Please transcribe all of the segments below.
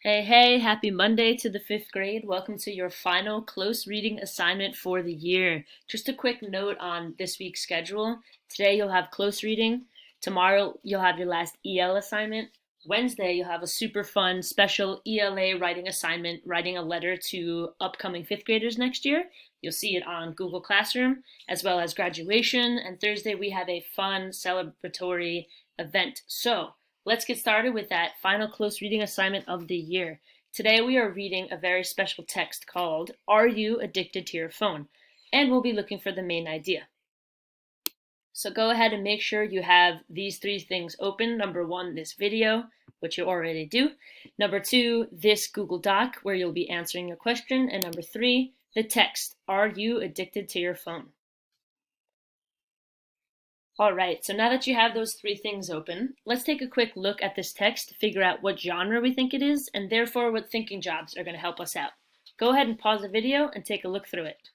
Hey, hey, happy Monday to the fifth grade. Welcome to your final close reading assignment for the year. Just a quick note on this week's schedule. Today you'll have close reading. Tomorrow you'll have your last EL assignment. Wednesday you'll have a super fun special ELA writing assignment, writing a letter to upcoming fifth graders next year. You'll see it on Google Classroom, as well as graduation. And Thursday we have a fun celebratory event. So, let's get started with that final close reading assignment of the year. Today we are reading a very special text called Are You Addicted to Your Phone? And we'll be looking for the main idea. So go ahead and make sure you have these three things open. Number one, this video, which you already do. Number two, this Google Doc where you'll be answering your question. And number three, the text, Are you addicted to your phone? All right, so now that you have those three things open, let's take a quick look at this text to figure out what genre we think it is, and therefore what thinking jobs are going to help us out. Go ahead and pause the video and take a look through it.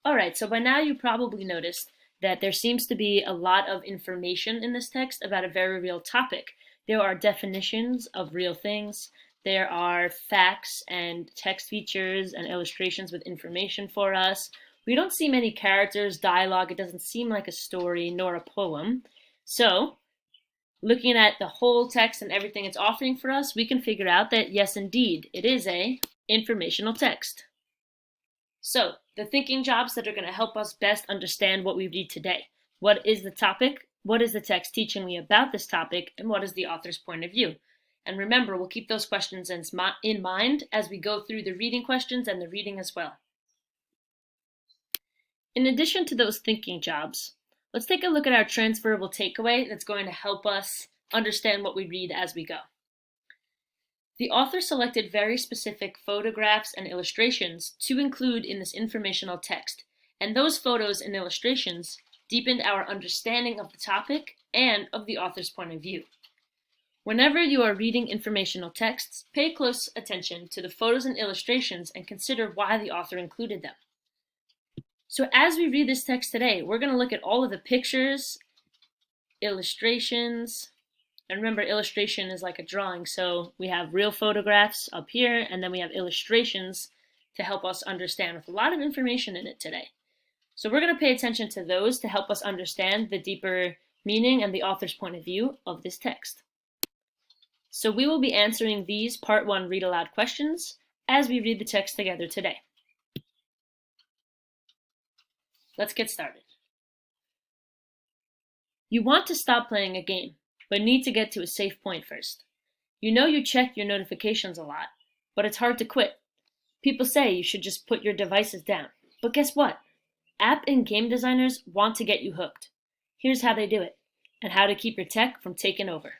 All right, so by now you probably noticed that there seems to be a lot of information in this text about a very real topic. There are definitions of real things. There are facts and text features and illustrations with information for us. We don't see many characters, dialogue. It doesn't seem like a story nor a poem. So, looking at the whole text and everything it's offering for us, we can figure out that yes, indeed, it is a informational text. So, the thinking jobs that are going to help us best understand what we read today. What is the topic? What is the text teaching me about this topic? And what is the author's point of view? And remember, we'll keep those questions in mind as we go through the reading questions and the reading as well. In addition to those thinking jobs, let's take a look at our transferable takeaway that's going to help us understand what we read as we go. The author selected very specific photographs and illustrations to include in this informational text, and those photos and illustrations deepened our understanding of the topic and of the author's point of view. Whenever you are reading informational texts, pay close attention to the photos and illustrations and consider why the author included them. So as we read this text today, we're going to look at all of the pictures, illustrations, and remember, illustration is like a drawing, so we have real photographs up here, and then we have illustrations to help us understand with a lot of information in it today. So we're going to pay attention to those to help us understand the deeper meaning and the author's point of view of this text. So we will be answering these Part 1 read aloud questions as we read the text together today. Let's get started. You want to stop playing a game, but need to get to a safe point first. You know you check your notifications a lot, but it's hard to quit. People say you should just put your devices down, but guess what? App and game designers want to get you hooked. Here's how they do it, and how to keep your tech from taking over.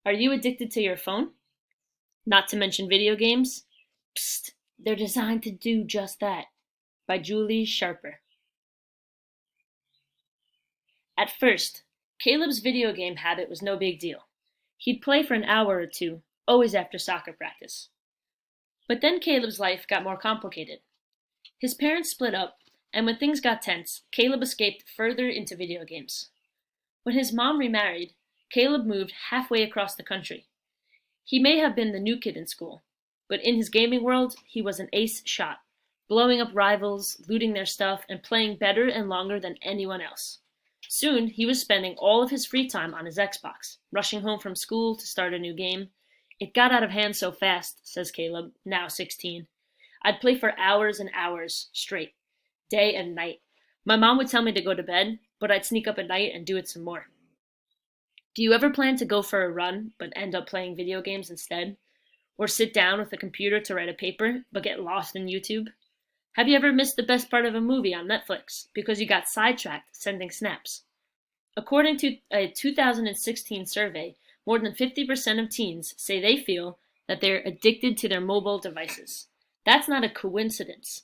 Are you addicted to your phone? Not to mention video games? Psst, they're designed to do just that. By Julie Sharper. At first, Caleb's video game habit was no big deal. He'd play for an hour or two, always after soccer practice. But then Caleb's life got more complicated. His parents split up, and when things got tense, Caleb escaped further into video games. When his mom remarried, Caleb moved halfway across the country. He may have been the new kid in school, but in his gaming world, he was an ace shot, blowing up rivals, looting their stuff, and playing better and longer than anyone else. Soon, he was spending all of his free time on his Xbox, rushing home from school to start a new game. It got out of hand so fast, says Caleb, now 16. I'd play for hours and hours straight, day and night. My mom would tell me to go to bed, but I'd sneak up at night and do it some more. Do you ever plan to go for a run, but end up playing video games instead? Or sit down with a computer to write a paper, but get lost in YouTube? Have you ever missed the best part of a movie on Netflix because you got sidetracked sending snaps? According to a 2016 survey, more than 50% of teens say they feel that they're addicted to their mobile devices. That's not a coincidence.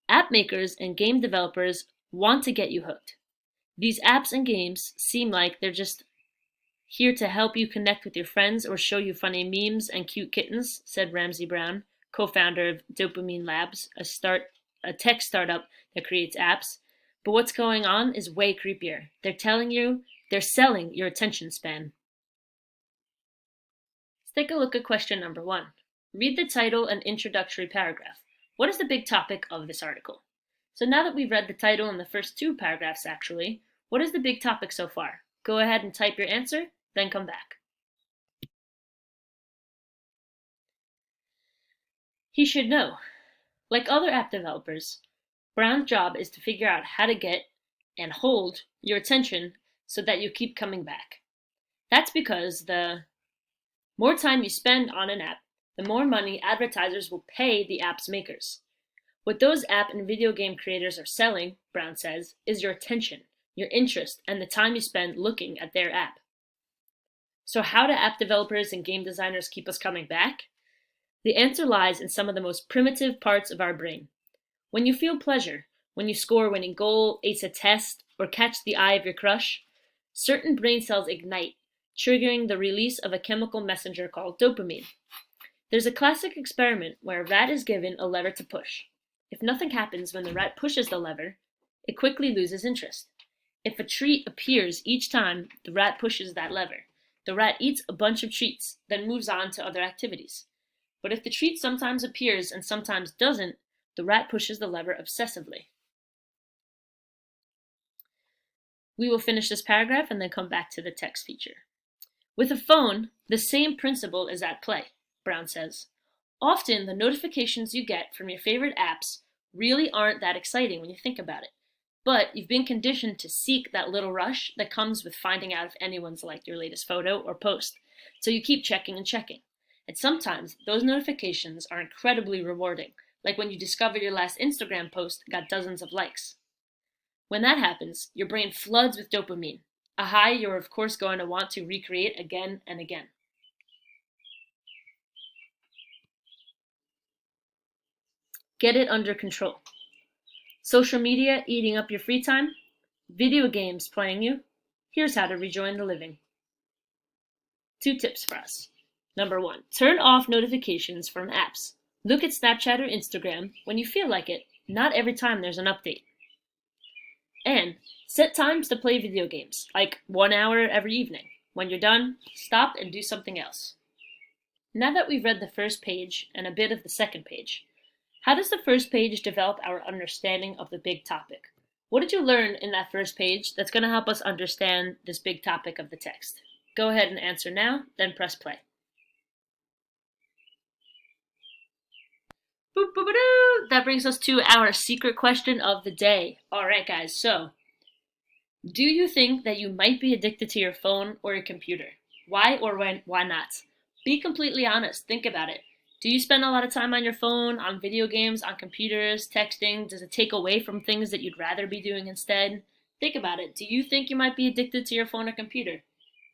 App makers and game developers want to get you hooked. These apps and games seem like they're just here to help you connect with your friends or show you funny memes and cute kittens, said Ramsey Brown, co-founder of Dopamine Labs, a tech startup that creates apps. But what's going on is way creepier. They're selling your attention span. Let's take a look at question number 1. Read the title and introductory paragraph. What is the big topic of this article? So now that we've read the title and the first 2 paragraphs actually, what is the big topic so far? Go ahead and type your answer, then come back. He should know. Like other app developers, Brown's job is to figure out how to get and hold your attention so that you keep coming back. That's because the more time you spend on an app, the more money advertisers will pay the app's makers. What those app and video game creators are selling, Brown says, is your attention, your interest, and the time you spend looking at their app. So how do app developers and game designers keep us coming back? The answer lies in some of the most primitive parts of our brain. When you feel pleasure, when you score a winning goal, ace a test, or catch the eye of your crush, certain brain cells ignite, triggering the release of a chemical messenger called dopamine. There's a classic experiment where a rat is given a lever to push. If nothing happens when the rat pushes the lever, it quickly loses interest. If a treat appears each time the rat pushes that lever, the rat eats a bunch of treats, then moves on to other activities. But if the treat sometimes appears and sometimes doesn't, the rat pushes the lever obsessively. We will finish this paragraph and then come back to the text feature. With a phone, the same principle is at play, Brown says. Often, the notifications you get from your favorite apps really aren't that exciting when you think about it. But you've been conditioned to seek that little rush that comes with finding out if anyone's liked your latest photo or post. So you keep checking and checking. And sometimes those notifications are incredibly rewarding, like when you discover your last Instagram post got dozens of likes. When that happens, your brain floods with dopamine, a high you're of course going to want to recreate again and again. Get it under control. Social media eating up your free time? Video games playing you? Here's how to rejoin the living. 2 tips for us. Number 1, turn off notifications from apps. Look at Snapchat or Instagram when you feel like it, not every time there's an update. And set times to play video games, like 1 hour every evening. When you're done, stop and do something else. Now that we've read the first page and a bit of the second page, how does the first page develop our understanding of the big topic? What did you learn in that first page that's going to help us understand this big topic of the text? Go ahead and answer now, then press play. Boop, boop, boop, that brings us to our secret question of the day. All right, guys, so do you think that you might be addicted to your phone or your computer? Why or why not? Be completely honest. Think about it. Do you spend a lot of time on your phone, on video games, on computers, texting? Does it take away from things that you'd rather be doing instead? Think about it. Do you think you might be addicted to your phone or computer?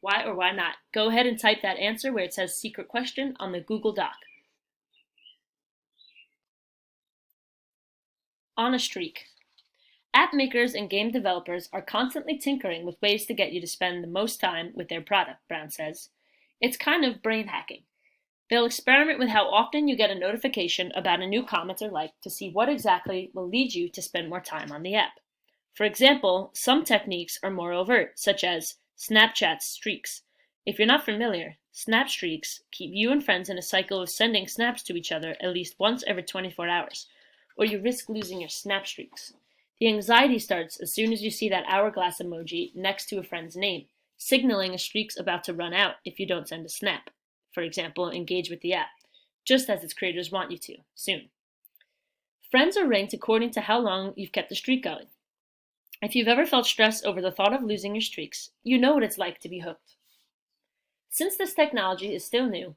Why or why not? Go ahead and type that answer where it says secret question on the Google Doc. On a streak. App makers and game developers are constantly tinkering with ways to get you to spend the most time with their product, Brown says. It's kind of brain hacking. They'll experiment with how often you get a notification about a new comment or like to see what exactly will lead you to spend more time on the app. For example, some techniques are more overt, such as Snapchat streaks. If you're not familiar, Snap streaks keep you and friends in a cycle of sending snaps to each other at least once every 24 hours, or you risk losing your Snap streaks. The anxiety starts as soon as you see that hourglass emoji next to a friend's name, signaling a streak's about to run out if you don't send a snap. For example, engage with the app, just as its creators want you to, soon. Friends are ranked according to how long you've kept the streak going. If you've ever felt stress over the thought of losing your streaks, you know what it's like to be hooked. Since this technology is still new,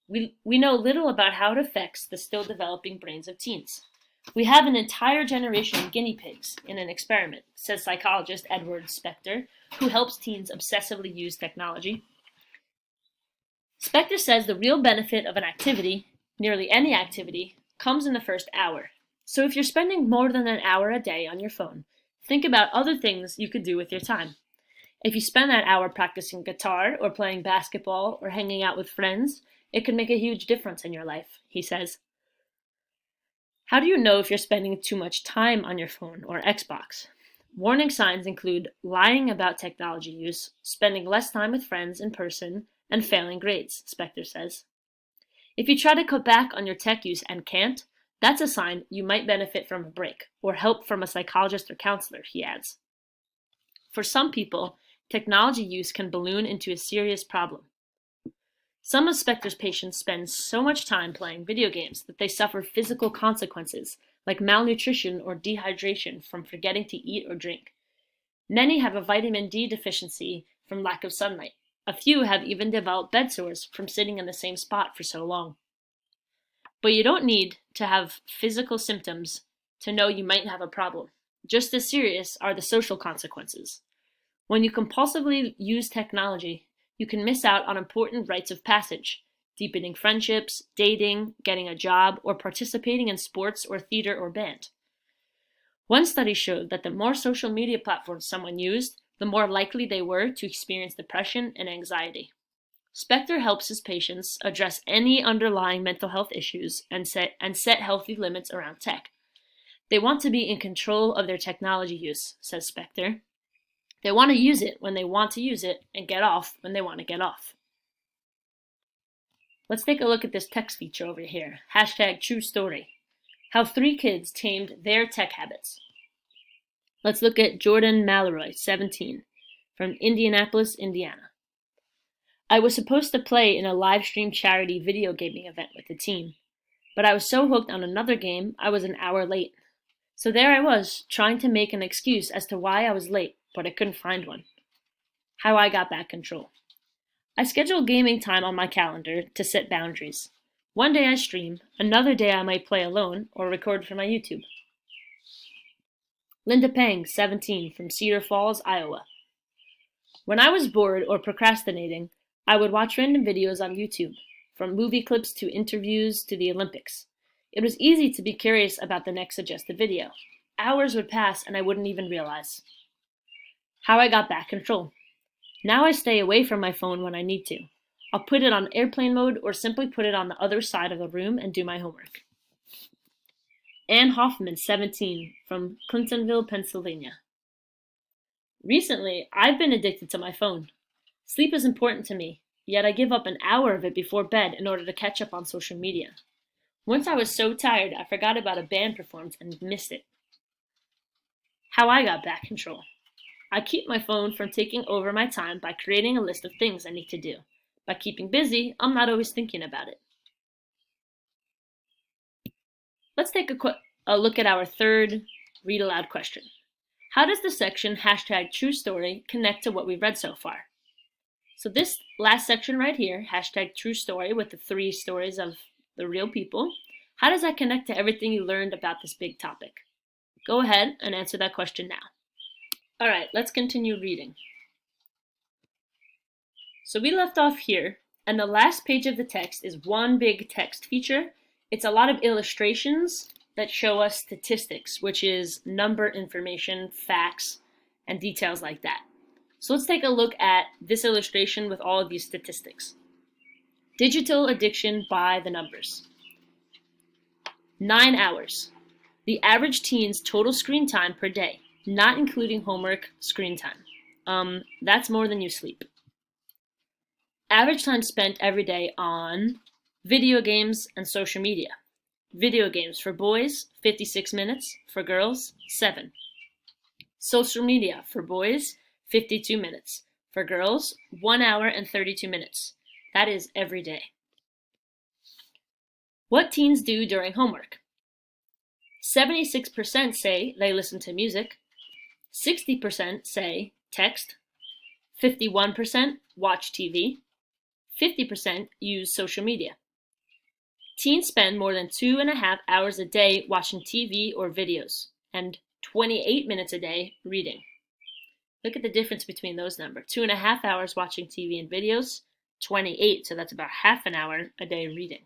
we know little about how it affects the still developing brains of teens. We have an entire generation of guinea pigs in an experiment, says psychologist Edward Spector, who helps teens obsessively use technology. Spector says the real benefit of an activity, nearly any activity, comes in the first hour. So if you're spending more than an hour a day on your phone, think about other things you could do with your time. If you spend that hour practicing guitar or playing basketball or hanging out with friends, it can make a huge difference in your life, he says. How do you know if you're spending too much time on your phone or Xbox? Warning signs include lying about technology use, spending less time with friends in person, and failing grades, Spector says. If you try to cut back on your tech use and can't, that's a sign you might benefit from a break or help from a psychologist or counselor, he adds. For some people, technology use can balloon into a serious problem. Some of Spector's patients spend so much time playing video games that they suffer physical consequences, like malnutrition or dehydration from forgetting to eat or drink. Many have a vitamin D deficiency from lack of sunlight. A few have even developed bed sores from sitting in the same spot for so long. But you don't need to have physical symptoms to know you might have a problem. Just as serious are the social consequences. When you compulsively use technology, you can miss out on important rites of passage, deepening friendships, dating, getting a job, or participating in sports or theater or band. One study showed that the more social media platforms someone used, the more likely they were to experience depression and anxiety. Spector helps his patients address any underlying mental health issues and set healthy limits around tech. They want to be in control of their technology use, says Spector. They want to use it when they want to use it and get off when they want to get off. Let's take a look at this text feature over here. #TrueStory. How 3 kids tamed their tech habits. Let's look at Jordan Mallory, 17, from Indianapolis, Indiana. I was supposed to play in a live stream charity video gaming event with the team, but I was so hooked on another game I was an hour late. So there I was, trying to make an excuse as to why I was late, but I couldn't find one. How I got back control. I schedule gaming time on my calendar to set boundaries. One day I stream, another day I might play alone or record for my YouTube. Linda Pang, 17, from Cedar Falls, Iowa. When I was bored or procrastinating, I would watch random videos on YouTube, from movie clips to interviews to the Olympics. It was easy to be curious about the next suggested video. Hours would pass and I wouldn't even realize. How I got back control. Now I stay away from my phone when I need to. I'll put it on airplane mode or simply put it on the other side of the room and do my homework. Ann Hoffman, 17, from Clintonville, Pennsylvania. Recently, I've been addicted to my phone. Sleep is important to me, yet I give up an hour of it before bed in order to catch up on social media. Once I was so tired, I forgot about a band performance and missed it. How I got back control. I keep my phone from taking over my time by creating a list of things I need to do. By keeping busy, I'm not always thinking about it. Let's take a look at our third read aloud question. How does the section #TrueStory connect to what we've read so far? So this last section right here, #TrueStory with the 3 stories of the real people, how does that connect to everything you learned about this big topic? Go ahead and answer that question now. All right, let's continue reading. So we left off here, and the last page of the text is one big text feature. It's a lot of illustrations that show us statistics, which is number information, facts, and details like that. So let's take a look at this illustration with all of these statistics. Digital addiction by the numbers. 9 hours. The average teen's total screen time per day, not including homework screen time. That's more than you sleep. Average time spent every day on video games and social media. Video games for boys, 56 minutes. For girls, 7. Social media for boys, 52 minutes. For girls, 1 hour and 32 minutes. That is every day. What teens do during homework? 76% say they listen to music. 60% say text. 51% watch TV. 50% use social media. Teens spend more than 2.5 hours a day watching TV or videos, and 28 minutes a day reading. Look at the difference between those numbers. 2.5 hours watching TV and videos, 28, so that's about half an hour a day reading.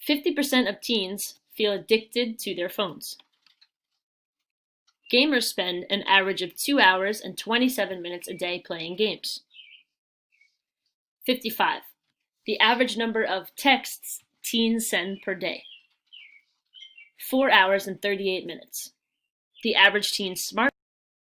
50% of teens feel addicted to their phones. Gamers spend an average of 2 hours and 27 minutes a day playing games. 55. The average number of texts teens send per day. 4 hours and 38 minutes. The average teen's smart